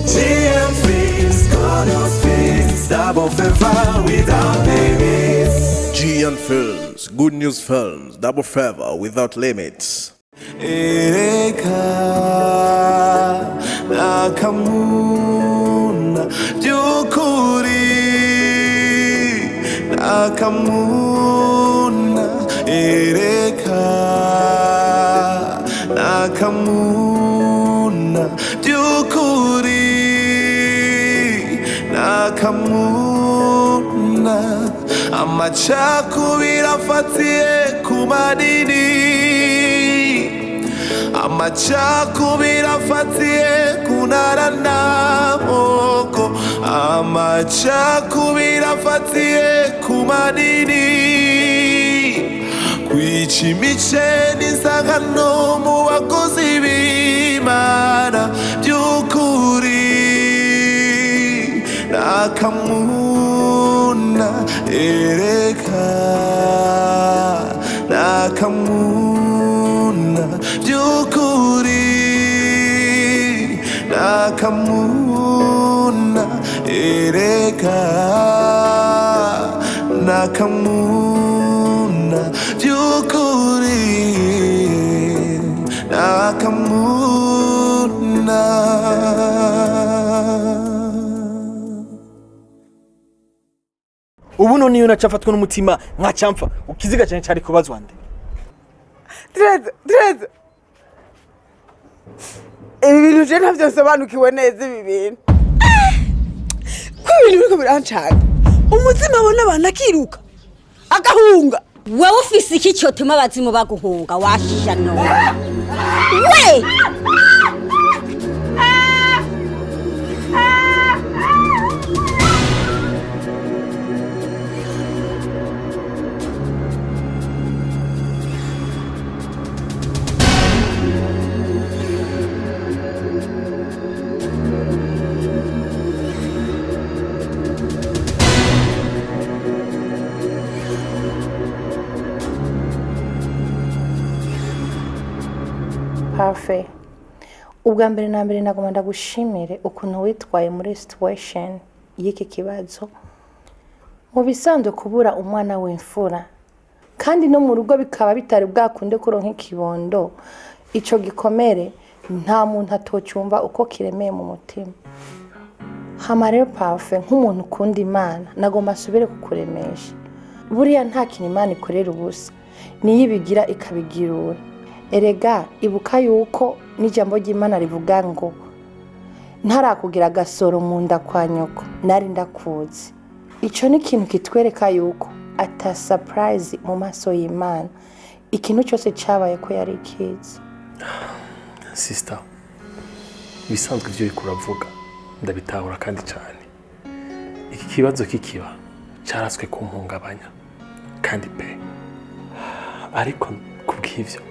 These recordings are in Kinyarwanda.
GM Films, Kuryoha Films, double favor without limits. GM Films, good news films, double favor without limits. Akamuna byukuri Akamuna Akamuna byukuri Akamuna amacakubiri afatiye ku madini amacakubiri afatiye ku ntara n'amoko amacakubiri afatiye ku madini kwica imice n'isangano mu bakozi b'Imana by'ukuri Akamuna Akamuna by'ukuri Akamuna Akamuna by'ukuri Akamuna. Ubu none iyo nacafatwa n'umutima nkacamfa ukiziga cyane cyari kubazwa nde Treze ibi bintu je ntavyo sobanukiwe neza ibi bintu ko ibintu biriko birancanga umutima abona abana akiruka agahunga wewe ufise iki cyotuma abazimu baguhunga washisha no we Parfait. Ubwa mbere na mbere nagomba ndagushimire ukuntu witwaye muri situation y'iki kibazo. Mu bisanzwe kubura umwana w'imfura kandi no mu rugo bikaba bitari bwakunde kuronka ikibondo ico gikomere nta muntu atocyumva uko kiremeye mu mutima. Hama rero Parfait nk'umuntu ukunda Imana nagomba asubire kukuremesha. Buriya nta kintu Imana ikorera ubusa niyo ibigira ikabigirura. Erega ibuka yuko n'ijambo ry'Imana rivuga ngo ntarakugira gasoro mu nda kwa nyoko nari ndakuzi. Ico ni ikintu kitwereka yuko ata surprise mu maso y'Imana ikintu cyose cyabaye ko yari kizi. Sister, bisanzwe ivyo bikuravuga ndabitahura kandi cyane. Iki kibazo kikiba cyaraswe ku mpungabanya kandi pe ariko kubw'ivyo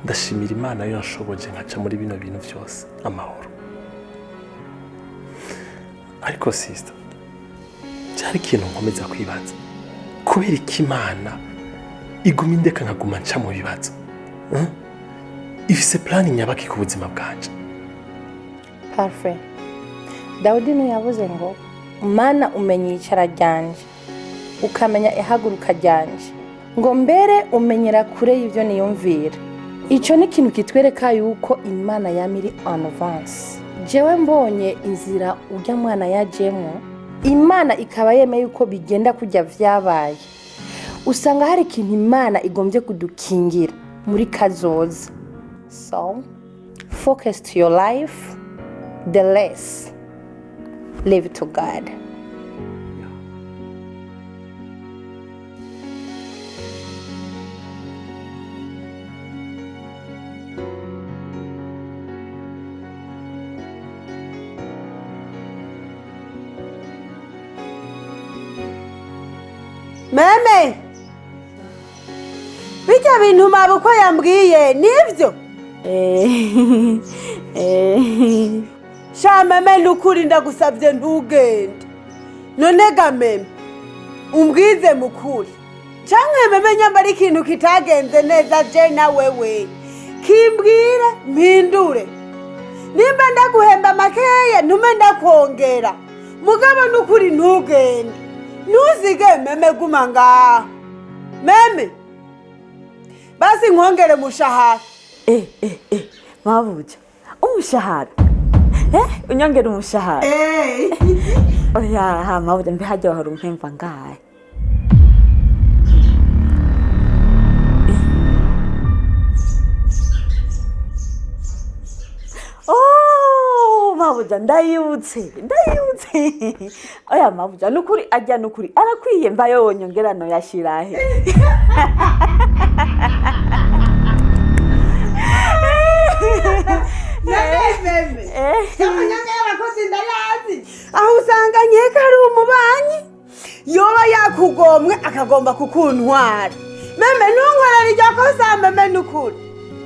ndashimira Imana yo yashoboje nkaca muri bino bintu byose amahoro. Ariko sister, cyari ikintu nkomeza kwibaza kubera iki Imana iguma indeka nkaguma nca mu bibazo ifise plan nyabaki ku buzima bwanje. Parfait. Dawudi no yavuze ngo Mana umenya icara ryanje ukamenya ihaguruka ryanje ngo mbere umenyera kure y'ivyo niyumvira. Ico ni ikintu kitwereka yuko Imana yamiri en avance. Jewe mbonye inzira urya mwana yajemo Imana ikaba yemeye yuko bigenda kujya vyabaye. Usanga hari ikintu Imana igombye kudukingira muri kazoza. So focus to your life, the less leave it to God. Meme bijya bintu mabukwe yambwiye nivyo sha meme nukuri ndagusabye ntugende none ga meme umbwize mukuri canke meme nyambara ikintu kitagenze neza je na wewe kimbwira mpindure nimba ndaguhemba makeya ntume ndakongera mugabo nukuri ntugende ntuzige meme guma ngaha meme basi nkongere mushahara mabuja umushahara unyongera umushahara oya mabuja mbe hajya hari umpemva ngahe mabuja ndayibutse oya mabuja nukuri ajya nukuri arakwiye mvayo wonyongerano yashirahe meme amanyanga y'abakozi ndayazi aho usanga nkeka ari umubanyi yoba yakugomwe akagomba kukuntwara meme ntunkwarara iryo kosa meme nukuri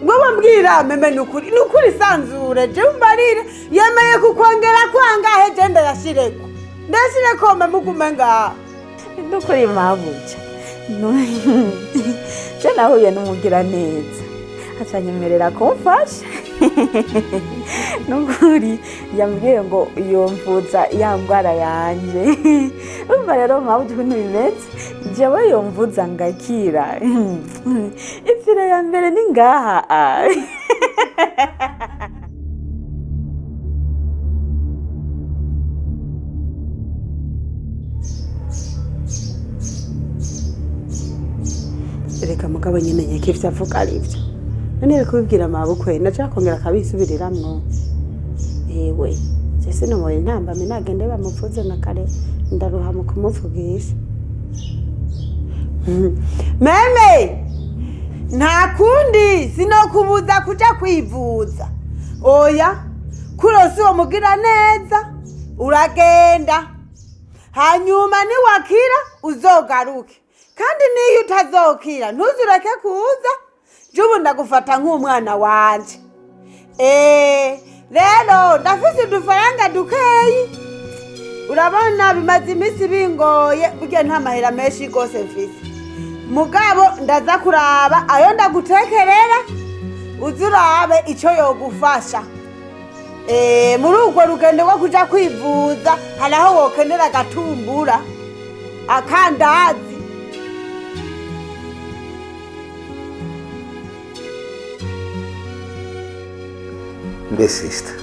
ngoba mbwira meme nukuri sanzure je umbarire yemeye kukwongera kwangahe je ndashireko meme ugume ngaha nukuri mabuja je nahuye n'umugira neza acanyemerera kumfasha nukuri yambwiye ngo yomvuza ya ndwara yanje umva rero mabuja ukuntu bimeze jewe yomvuza ngakira ipfire ya mbere ni ngaha reka mugabo nyine nyeke ivyo avuga arivyo none reka ubibwira mabukwe naca kongera kabisubiriramwo ewe jese no moye ntambame nagende bamupfuze na kare ndaruha mu kumuvugisha meme nta kundi sinokubuza kuja kwivuza oya kurosi uwo mugira neza uragenda hanyuma niwakira uzogaruke kandi niyo utazokira ntuzureke kuza jubu ndagufata nk'umwana wanje rero ndafise udufaranga dukeyi urabona bimaze iminsi bingoye burya nta mahera menshi gose mfise mugabo ndaza kuraba ayo ndagutekerera uzurabe ico yogufasha muri urwo rugendo rwo kuja kwivuza hari aho wokenera agatumbura akandazi mbe sister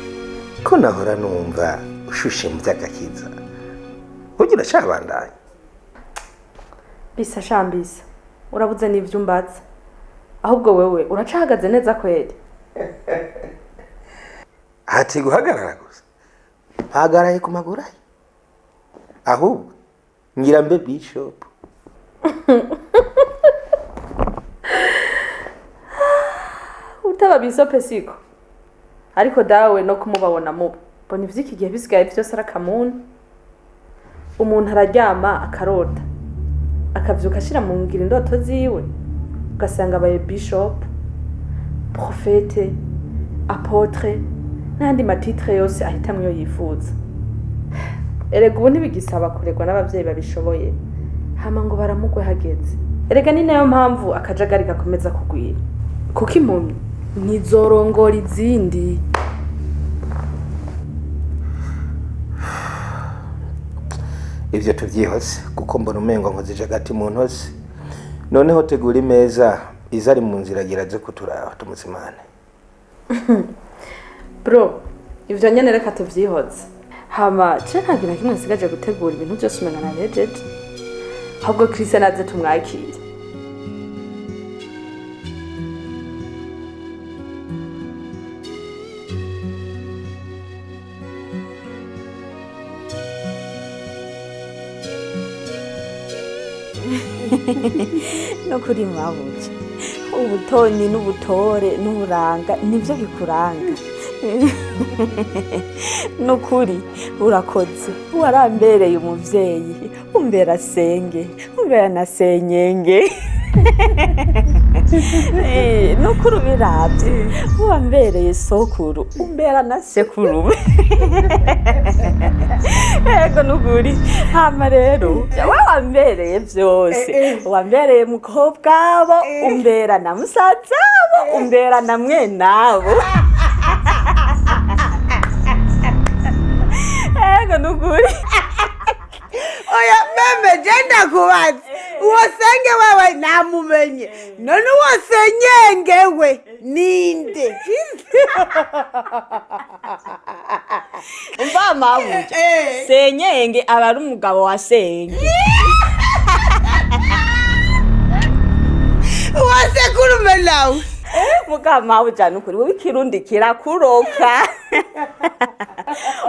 ko nahora numva ushushe mu by'agakiza ugira cyabandanye bisa shambisa urabuze n'ivyo umbatse ahubwo wewe uracahagaze neza kweli ati guhagarara gusa hagaraye ku maguru ahubwo ngira mbe bishop utaba bisope siko ariko dawe no kumubabona mubo mbona ivy'iki gihe bisigaye vyose arakamuna umuntu araryama akarota akavyuka ashira mu ngira indoto ziwe ugasanga abaye bishop profete apotre n'andi matitre yose ahitamwe yo yifuza erega ubu ntibigisaba kuregwa n'abavyeyi babishoboye hama ngo baramugwe hageze erega ni nayo mpamvu akajagari gakomeza kugwira kuko impumyi nizorongora izindi ivyo tuvyihose kuko mbona umengo nkozije gati mu ntozi noneho tegura imeza izari mu nzira giraze kuturaba tumuzimane bro ivyo nyene reka tuvyihoze hama je ntagira kimwe nsigaje gutegura ibintu byose umenga narejeje ahubwo Christian aze tumwakire no kuri mabuja ubutoni n'ubutore n'uburanga nivyo bikuranga no kuri urakoze warambereye umuvyeyi umbera senge umbera na senyenge no kuri biravye wambereye sokuru umbera na sekuru ego nukuri hama rero wambereye vyose wambereye mukobwabo umbera na musazabo umbera na mwenabo senyenge wewe namumenye none uwo senyenge we ninde umva mabuja senyenge aba ari umugabo wa senge wasekurume nawe mukamabuja nukuri wowe ikirundi kirakuroka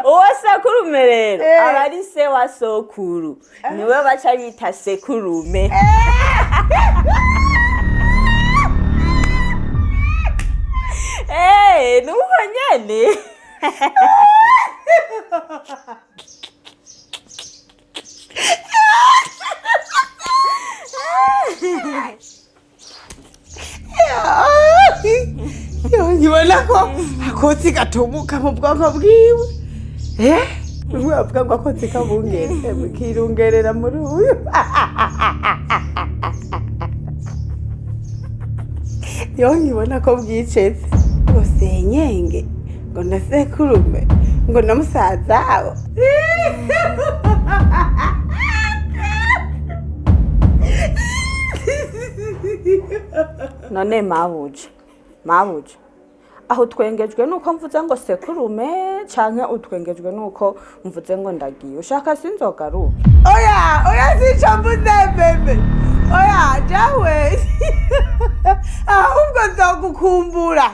uwo sekurume rero aba ari se wa sokuru niwe baca bita sekurume nuko nyene nkibona ko akotsi gatumuka mu bwonko bwiwe ubu avuga ngo akotsi kabungere kirungerera muri uyu nkibona ko bwicetse ngo senyenge ngo na sekurume ngo na musaza wabo none mabuja aho twengejwe nuko mvuze ngo sekurume canke utwengejwe nuko mvuze ngo ndagiye ushaka sinzogaruka oya sico mvuze bebe oya jawe ahubwo nzogukumbura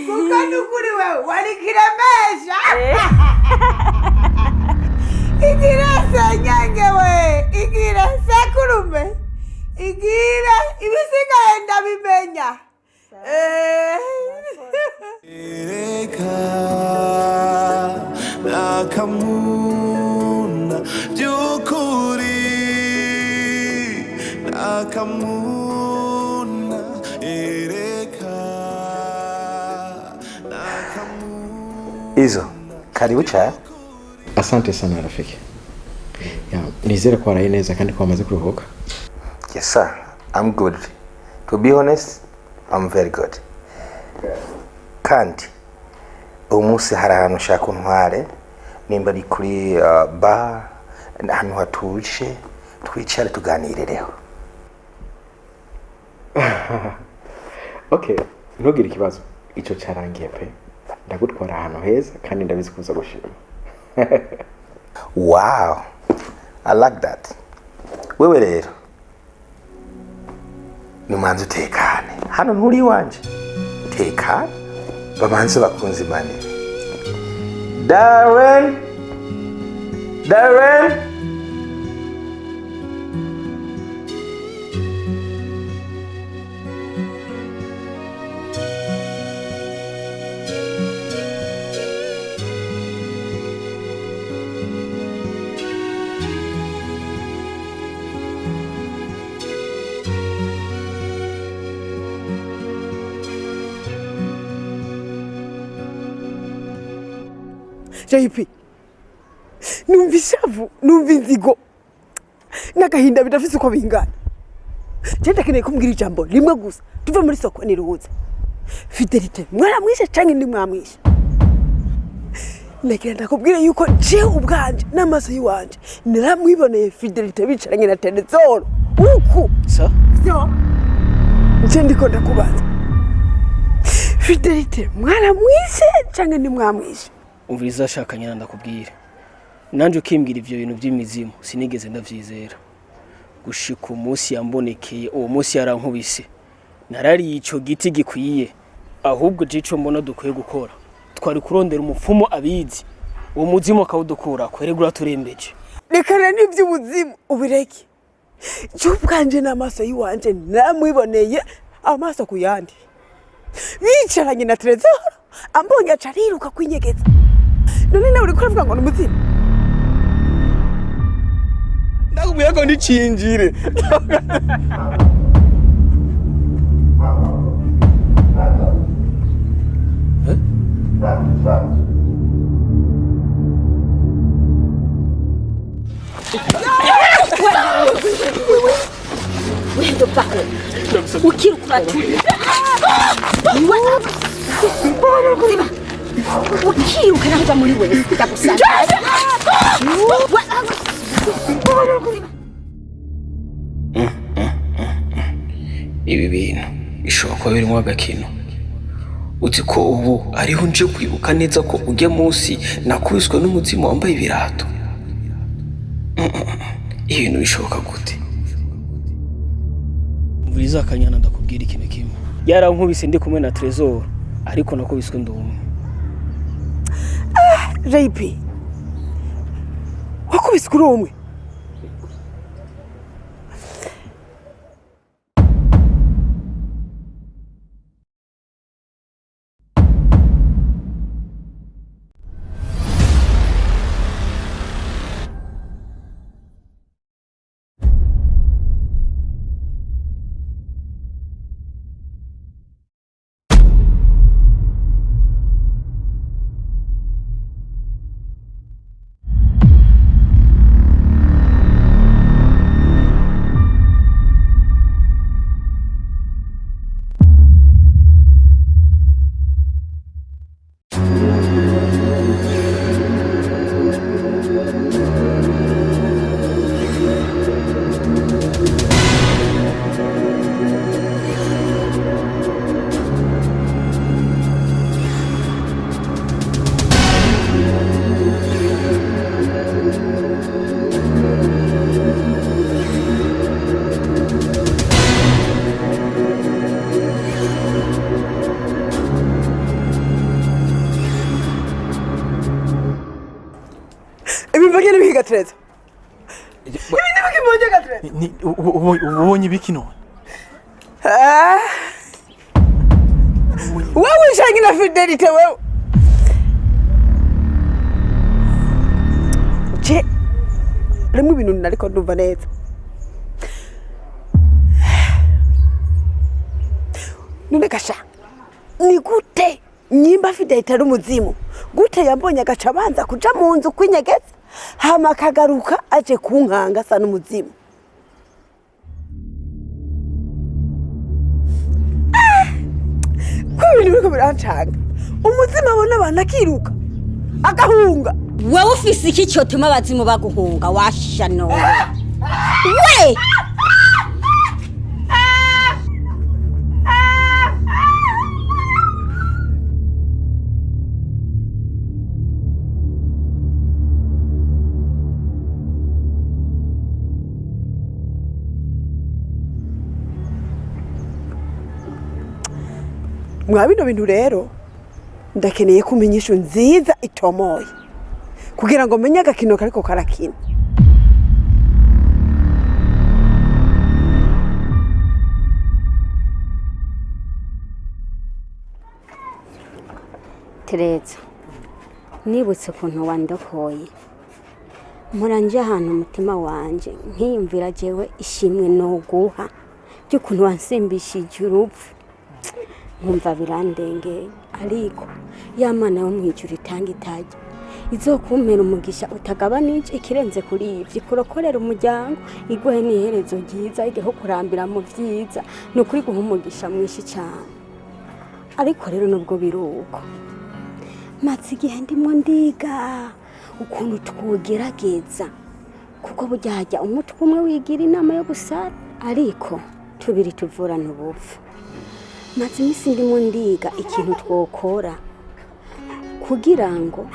kuko nukuri wewe wari kiremesha igire senyenge we igire sekurume igire ibisigaye ndabimenya Ereka Akamuna byukuri Akamuna ereka Akamuna Izo karibu cha. Asante sana rafiki. Nizere kwa raha neza kandi kwa maze kuruhuka. Yes sir, I'm good. To be honest, I'm very good. Kandi umunsi hari ahantu ushaka untware nimba ari kuri bar ahantu hatuje twicare tuganirereho. Okay, ntugire ikibazo. Ico cyarangiye pe. Ndagutwara ahantu heza kandi ndabizi kuza gushima. Wow, I like that. Wewe rero numanze utekane hano nturi wanje tekane bamanze bakunze imani. Darren JP numva ishavu numva inzigo n'agahinda bidafise uko bingana. Jenda keneye kumbwira ijambo rimwe gusa tuva muri soko niruhuza. Fidelite mwaramwishe canke ndi mwamwishe? Nagira ndakubwira yuko je ubwanje n'amaso yiwanje naramwiboneye Fidelite bicaranye na Tenezoro uku So je ndiko ndakubaza Fidelite mwaramwishe canke ndi mwamwishe? umviriza shakanye ndakubwira nanje ukimbwira ivyo bintu by'imizimu sinigeze ndavyizera gushika umunsi yambonekeye uwo munsi yarankubise narari ico giti gikwiye ahubwo jico mbona dukwiye gukora twari kurondera umupfumo abizi uwo muzimu akawudukura kweregura turembeje rekana n'ivy'ubuzimu ubireke cyubwanje n'amaso yiwanje namwiboneye amaso kuyandi bicaranye na Trezor ambonye acariruka kwinyegeza none nawe uri kuravuga ngo n'umuzimu ndakubwiye ko ndicinjire Wendo pako. Ukiruka tu. Ukiruka nakuja muri wewe ndakusanga. ibi bintu bishobora kuba birimo agakino. Uzi ko ubu ariho nje kwibuka neza ko ujya munsi nakubiswe n'umuzimu wambaye ibirato. Ibintu bishoboka gute? Muriza akanyana ndakubwira ikintu kimwe. Yarankubise ndi kumwe na Trésor ariko nakubiswe ndumwe. JP wakubiswe uri umwe? Gatreza. Ni ubonye ibiki none? Wewe ushangina fidelity wewe. Je, rimwe ibintu nariko ndumva neza. None gasha. Ni gute nyimba fidelity ari umuzimu? Gute yambonye agaca abanza kuja mu nzu kwinyegeza? Hama kagaruka aje kunkanga asa n'umuzimu. Ko ibintu biriko birancanga. Umuzimu abona abantu akiruka agahunga. Wewe ufise iki cyotuma abazimu baguhunga washisha none? We! Mwabino bintu rero ndakeneye kumenyesha nziza itomoye kugira ngo menye agakino kariko karakina. Tereza, nibutse ukuntu wandokoye muranje ahantu umutima wanje nkiyumvira jewe ishimwe no guha by'ukuntu wansimbishije urupfu. Nkumva birandengeye ariko yamana yo mwijuru itanga itajya izokumpera umugisha utagabanije ikirenze kuri ivyo kurokorera umuryango iguhe n'iherezo ryiza igeho kurambira mu vyiza no kuri guha umugisha mwishi cyane. Ariko rero nubwo biruko matsi igihe ndimo ndiga ukuntu twogerageza kuko bujyajya umutwe umwe wigira inama yo gusara ariko tubiri tuvurana ubupfu. Matsi imisi ndimo ndiga ikintu twokora kugira ngo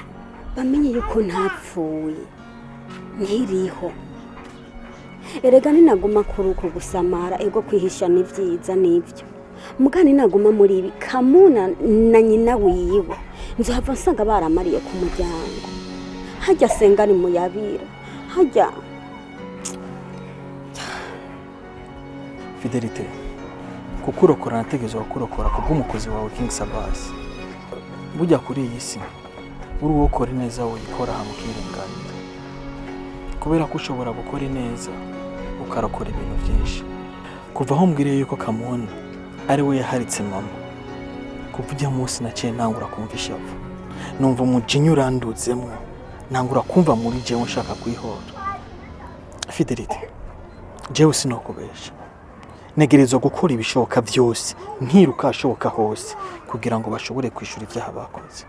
bamenye yuko ntapfuye nkiriho. Erega ninaguma kuri uko gusamara ego kwihisha n'ivyiza n'ivyo mugani naguma muri ibi Kamuna na nyina wiwe nzohava nsanga baramariye ku muryango hajya senga ni muyabira hajya Fidelite kukurokora nategezo kurokora kubw'umukozi wawe King Sabbas. Bujya kuri iyi si uri wokora neza uyikora hamukirenganira kubera ko ushobora gukora neza ukarokora ibintu byinshi. Kuva aho mbwiriye yuko Kamuna ari we yaharitse mama kuva ujya munsi naciye ntangura kumva ishavu numva umujinya urandutsemo ntangura kumva muri jewe nshaka kwihora. Fidelite jewe sinokubesha negerezwa gukora ibishoboka byose nkiruka ashoboka hose kugira ngo bashobore kwishura ibyaha bakoze.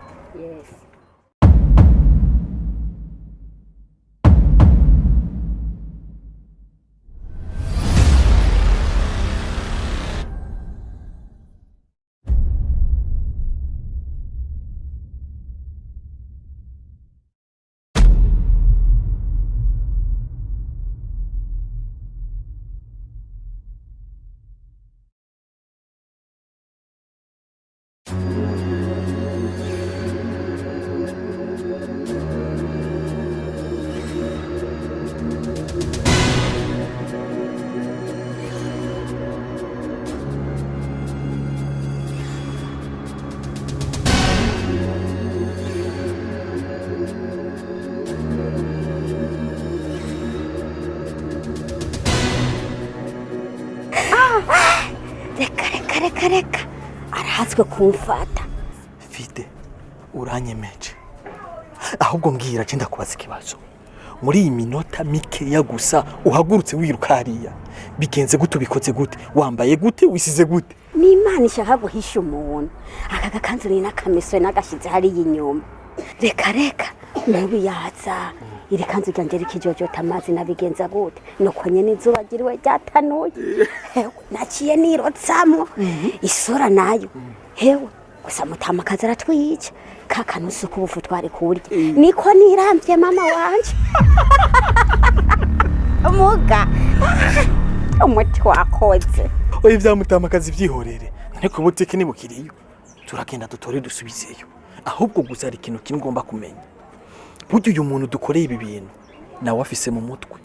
reka arahazwe kumfata. Fide uranyemeje, ahubwo mbwira je ndakubaza ikibazo. Muri iyi minota mikeya gusa uhagurutse wiruka hariya, bigenze gute, ubikoze gute, wambaye gute, wisize gute? Ni Imana ishaka guhisha umuntu. Aka gakanzu ni n'akamiswe n'agashize hariya inyuma. Reka mubi yaza iri kanzu ryanje rikijojota amazi nabigenza gute, nuko nyene izuba giriwe ryatanuye. Hewe naciye nirotsamo isura nayo. Hewe gusa mutamakazi aratwica kakanusu kubufu twari kurya, niko niramvye mama wanje. Muga umuti wakoze. Oya vyamutamakazi vyihorere, ariko butike ni bukiriyo, turagenda dutore dusubizeyo. Ahubwo gusa ari ikintu kimwe ngomba kumenya, burya uyu muntu dukoreye ibi bintu nawe afise mu mutwe.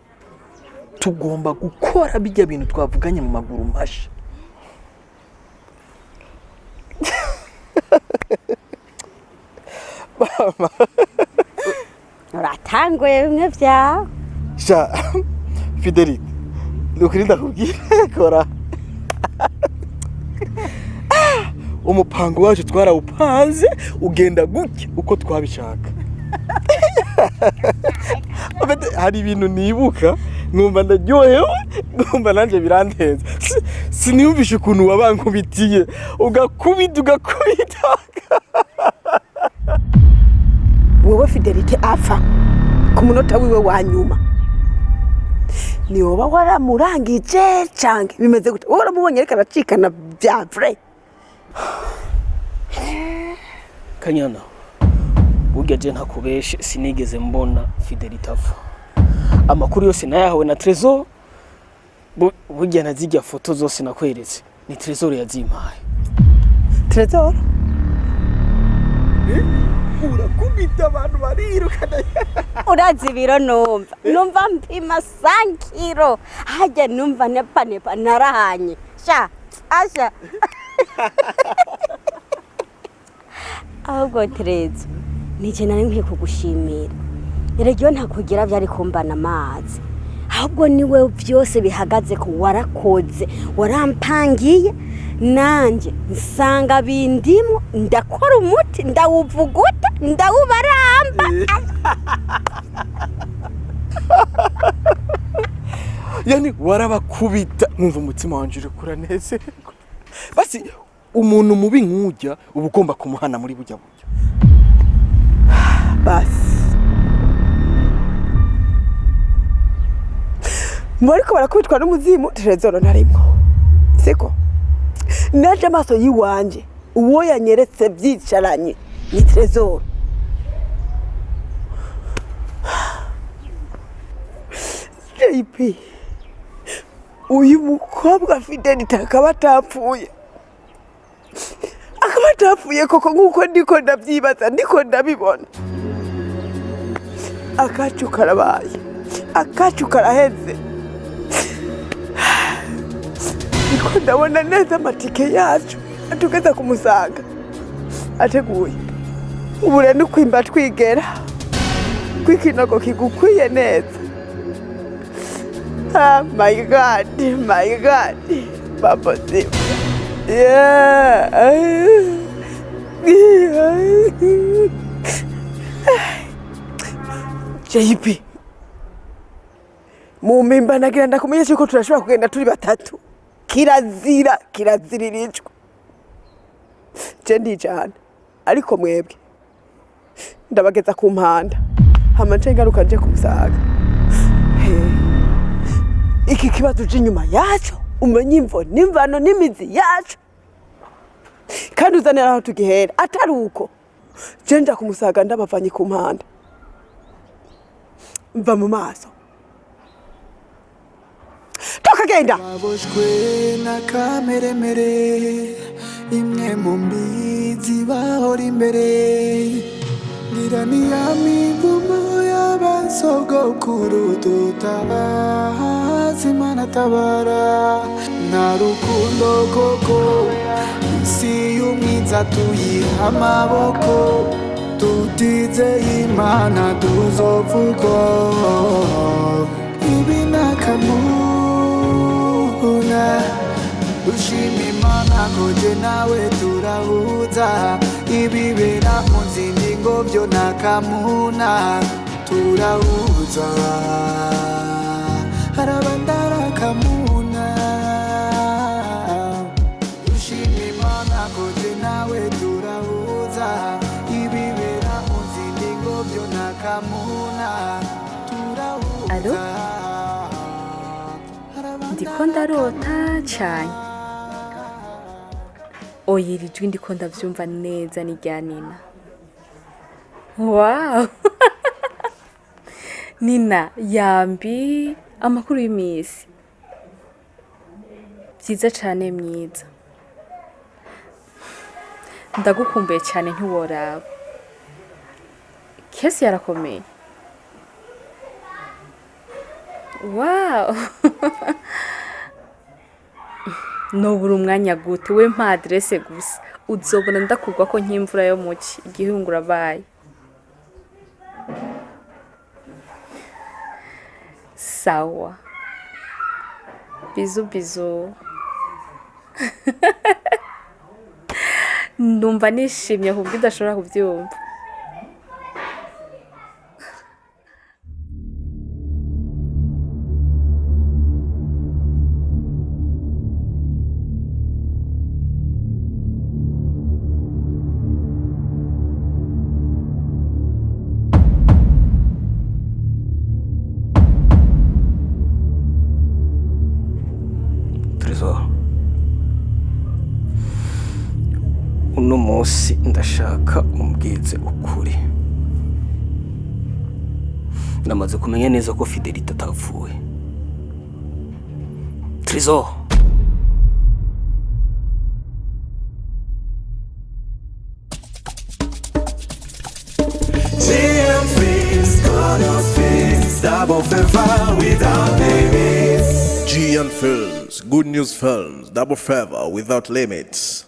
Tugomba gukora bijya bintu twavuganye mu maguru masha. Mama uratanguye bimwe vyawe. Sha Fidelite, nukuri ndakubwira kora. Umupango wacu twarawupanze ugenda gutya uko twabishaka. Hari ibintu nibuka numva ndaryohewe, numva nanje birandenze. Siniyumvisha ukuntu wabankubitiye ugakubita. Wowe Fidelite apfa ku munota wiwe wa nyuma, ni woba waramurangije canke bimeze gute? Wowe uramubonye ariko aracikana bya vrai. Kanyana, burya je ntakubeshe sinigeze mbona Fidelite apfa. Amakuru yose nayahawe na Trezor, burya nazijya foto zose nakweretse ni Trezor yazimpaye. Trezor? Urakubita abantu barirukana. Urazi ibiro numva mpima 5 kilo. Haja numva nepa narahanye. Sha, asha. Ahubwo Trezor, nije nari nkwiye kugushimira. Eregyo ntakugira byari kumbana amazi. Ahubwo niwe byose bihagaze ko warakoze, warampangiye. Nanje nsanga bindimo, ndakora umuti, ndawuvuguta, ndawubaramba. Yani warabakubita, numva umutima wanje uri kuraneze. Basi umuntu mubi nkujya uba ugomba kumuhana muri bujya buryo. Basi mwariko barakubitwa n'umuzimu, Trezor narimo. Siko naje amaso yiwanje uwo yanyeretse byicaranye ni Trezor. JP, uyu mukobwa Fidelite akaba atapfuye. Akaba atapfuye koko nk'uko ndiko ndabyibaza, ndiko ndabibona. Akacu karabaye, akacu karaheze. Ndiko ndabona neza amatike yacu atugeza kumusanga ateguye. Ubu rero nukwimba twigera kwikinago kigukwiye neza. My God, Papa Sim. Yeah. JP, mumimba nagira ndakumenyesha yuko turashobora kugenda turi batatu. Kiraziririjwe. Je ndijana, ariko mwebwe ndabageza ku mpanda, hama nce ngaruka nje kumusaga. Iki kibazo cy'inyuma yacu umenye imvo n'imvano n'imizi yacu, kandi uzanira aho tugihera. Atari uko je nja kumusaga ndabavanye ku mpanda, mva mu maso tukagenda. Waboshwe na kameremere, imwe mu mbizi bahora imbere. Nirani ya mivumo y'abasogokuru tutabazi Imana tabara. Nta rukundo koko, isi y'umwiza tuyiha amaboko. Tutize Imana tuzovuga. Ibi nakamuna, ushima Imana koje nawe turahuza ibibera mu zindi ngo byo nakamuna turahuza harabandara kamuna ushima Imana koje nawe turahuza ibibera mu zindi ngo byo nakamuna turahuza. Ndiko ndarota cyane. Oya iri jwi ndiko ndavyumva neza ni rya Nina. Wow. Nina yambi amakuru y'imisi. Byiza cyane myiza. Ndagukumbuye cyane ntiworaba. Kesi yarakomeye. Wow. Nobura umwanya gute we mpa adresse gusa uzobona ndakugwa ko nk'imvura yo muci igihungura baye. Sawa. Bizu bizu. Ndumva nishimye kubwo udashobora kubyumva. Uno munsi ndashaka umbwize ukuri. Namaze kumenya neza ko Fidelite atapfuye. Trésor. Films, good news films, double favor without limits.